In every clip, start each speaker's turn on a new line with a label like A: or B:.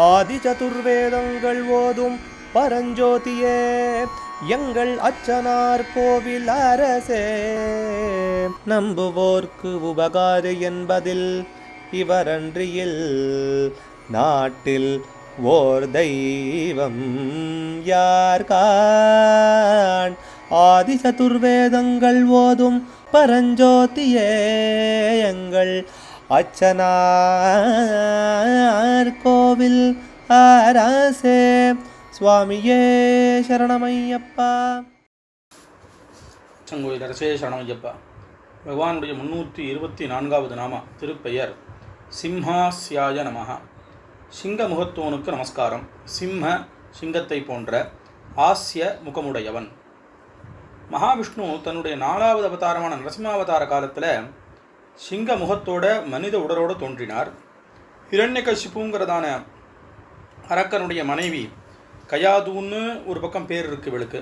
A: ஆதி சதுர்வேதங்கள் ஓதும் பரஞ்சோதியே எங்கள் அச்சனார் கோவில் அரசே. நம்புவோர்க்கு உபகாரி என்பதில் இவரன்றியில் நாட்டில் ஓர் தெய்வம் யார்கான். ஆதி சதுர்வேதங்கள் ஓதும் பரஞ்சோதியே எங்கள் அச்சனார் கோவில் அரசே. சுவாமியே சரணமையப்பா.
B: அச்சங்கோயில் அரசே சரணமையப்பா. பகவானுடைய 324வது நாம திருப்பெயர் சிம்ஹாஸ்யாய நமஹ. சிங்க முகத்தோனுக்கு நமஸ்காரம். சிங்கத்தை போன்ற ஆஸ்ய முகமுடையவன். மகாவிஷ்ணு தன்னுடைய 4வது அவதாரமான நரசிம்மாவதார காலத்தில் சிங்க முகத்தோட மனித உடலோடு தோன்றினார். ஹிரண்யகசிபுங்கிறதான அரக்கனுடைய மனைவி கயாதுன்னு ஒரு பக்கம் பேர் இருக்குது இவளுக்கு.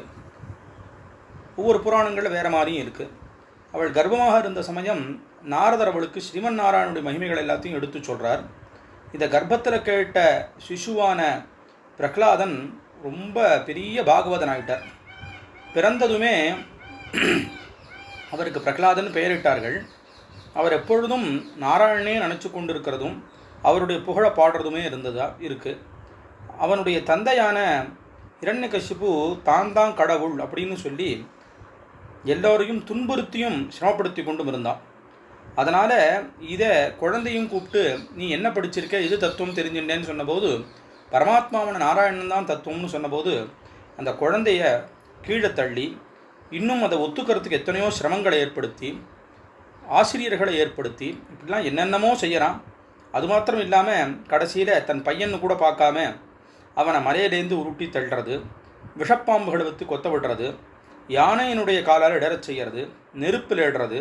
B: ஒவ்வொரு புராணங்களில் வேறு மாதிரியும் இருக்குது. அவள் கர்ப்பமாக இருந்த சமயம் நாரதர் அவளுக்கு ஸ்ரீமன் நாராயணனுடைய மகிமைகள் எல்லாத்தையும் எடுத்து சொல்கிறார். இந்த கர்ப்பத்தில் கேட்ட சிசுவான பிரகலாதன் ரொம்ப பெரிய பாகவதன் ஆகிட்டார். பிறந்ததுமே அவருக்கு பிரகலாதன் பெயரிட்டார்கள். அவர் எப்பொழுதும் நாராயணனே நினச்சி கொண்டிருக்கிறதும் அவருடைய புகழை பாடுறதுமே இருக்குது. அவனுடைய தந்தையான ஹிரண்யகசிபு தான் கடவுள் அப்படின்னு சொல்லி எல்லோரையும் துன்புறுத்தியும் சிரமப்படுத்தி கொண்டும் இருந்தான். அதனால் இதை குழந்தையும் கூப்பிட்டு நீ என்ன படிச்சிருக்க, இது தத்துவம் தெரிஞ்சுட்டேன்னு சொன்னபோது பரமாத்மாவான நாராயணன் தான் தத்துவம்னு சொன்னபோது அந்த குழந்தைய கீழே தள்ளி இன்னும் அதை ஒத்துக்கிறதுக்கு எத்தனையோ சிரமங்களை ஏற்படுத்தி ஆசிரியர்களை ஏற்படுத்தி இப்படிலாம் என்னென்னமோ செய்கிறான். அது மாத்திரம் இல்லாமல் கடைசியில் தன் பையன்னு கூட பார்க்காம அவனை மலையிலேருந்து உருட்டி தள்ளுறது, விஷப்பாம்புகளை வைத்து கொத்த விடுறது, யானையினுடைய காலால் இடறச் செய்கிறது, நெருப்பில் இடுறது,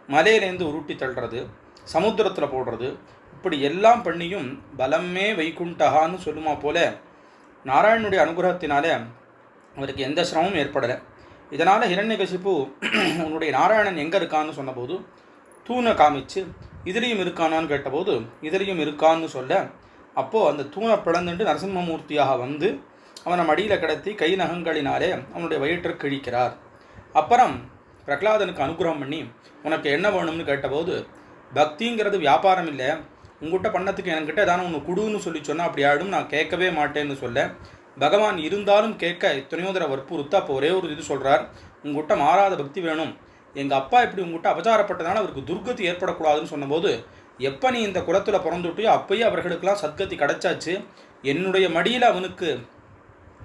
B: மலையிலேருந்து உருட்டி தள்ளுறது, சமுத்திரத்தில் போடுறது, இப்படி எல்லாம் பண்ணியும் பலமே வைகுண்டகான்னு சொல்லுமா போல நாராயணனுடைய அனுகிரகத்தினாலே அவருக்கு எந்த சிரமமும் ஏற்படலை. இதனால் ஹிரண்யகசிபு உன்னுடைய நாராயணன் எங்கே இருக்கான்னு சொன்னபோது தூணை காமிச்சு இதுலேயும் இருக்கானான்னு கேட்டபோது இதுலேயும் இருக்கான்னு சொல்ல, அப்போது அந்த தூணை பிளந்துட்டு நரசிம்மமூர்த்தியாக வந்து அவனை மடியில் கிடத்தி கை நகங்களினாலே அவனுடைய வயிற்றை கிழிக்கிறார். அப்புறம் பிரகலாதனுக்கு அனுகிரகம் பண்ணி உனக்கு என்ன வேணும்னு கேட்டபோது பக்திங்கிறது வியாபாரம் இல்லை, உங்கள்கிட்ட பண்ணத்துக்கு என்கிட்ட ஏதான ஒன்று குடுன்னு சொல்லி சொன்னால் அப்படி ஆகிடும், நான் கேட்கவே மாட்டேன்னு சொல்ல பகவான் இருந்தாலும் கேட்க எத்தனையோ தடவை வற்புறுத்த அப்போ ஒரே ஒரு இது சொல்கிறார், உங்கள்கிட்ட மாறாத பக்தி வேணும். எங்கள் அப்பா இப்படி உங்கள்கிட்ட அபச்சாரப்பட்டதுனால அவருக்கு துர்கதி ஏற்படக்கூடாதுன்னு சொன்னபோது எப்போ நீ இந்த குலத்தில் பிறந்துட்டியோ அப்போயே அவர்களுக்கெல்லாம் சத்கதி கிடச்சாச்சு, என்னுடைய மடியில் அவனுக்கு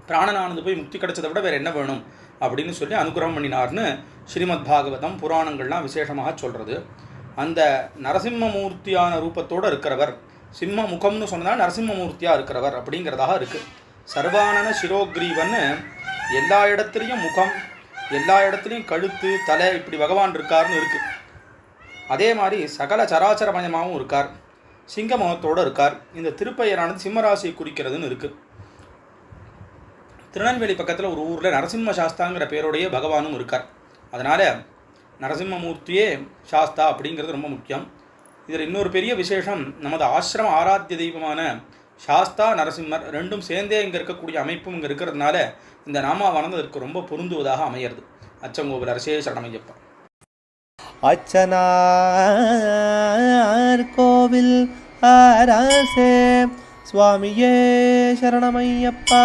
B: பிராணனானது போய் முக்தி கிடைச்சதை விட வேறு என்ன வேணும் அப்படின்னு சொல்லி அனுகிரகம் பண்ணினார்னு ஸ்ரீமத் பாகவதம் புராணங்கள்லாம் விசேஷமாக சொல்கிறது. அந்த நரசிம்மமூர்த்தியான ரூபத்தோடு இருக்கிறவர், சிம்ம முகம்னு சொன்னால் நரசிம்மமூர்த்தியாக இருக்கிறவர் அப்படிங்கிறதாக இருக்குது. சர்வானன சிரோக்ரீவன்னு எல்லா இடத்துலையும் முகம், எல்லா இடத்துலையும் கழுத்து, தலை, இப்படி பகவான் இருக்கார்னு இருக்குது. அதே மாதிரி சகல சராச்சரமயமாகவும் இருக்கார், சிங்க முகத்தோடு இருக்கார். இந்த திருப்பெயரானது சிம்மராசியை குறிக்கிறதுன்னு இருக்குது. திருநெல்வேலி பக்கத்தில் ஒரு ஊரில் நரசிம்ம சாஸ்தாங்கிற பேருடைய பகவானும் இருக்கார். அதனால் நரசிம்மமூர்த்தியே சாஸ்தா அப்படிங்கிறது ரொம்ப முக்கியம். இதில் இன்னொரு பெரிய விசேஷம், நமது ஆசிரம ஆராத்திய தெய்வமான சாஸ்தா நரசிம்மர் ரெண்டும் சேர்ந்தே இங்கே இருக்கக்கூடிய அமைப்பும் இங்கே இருக்கிறதுனால இந்த நாமாவானது அதற்கு ரொம்ப பொருந்துவதாக அமையிறது. அச்சங்கோவில் அரசே சரணமையப்பா.
A: அச்சனார் கோவில் அரசே சுவாமியே சரணமையப்பா.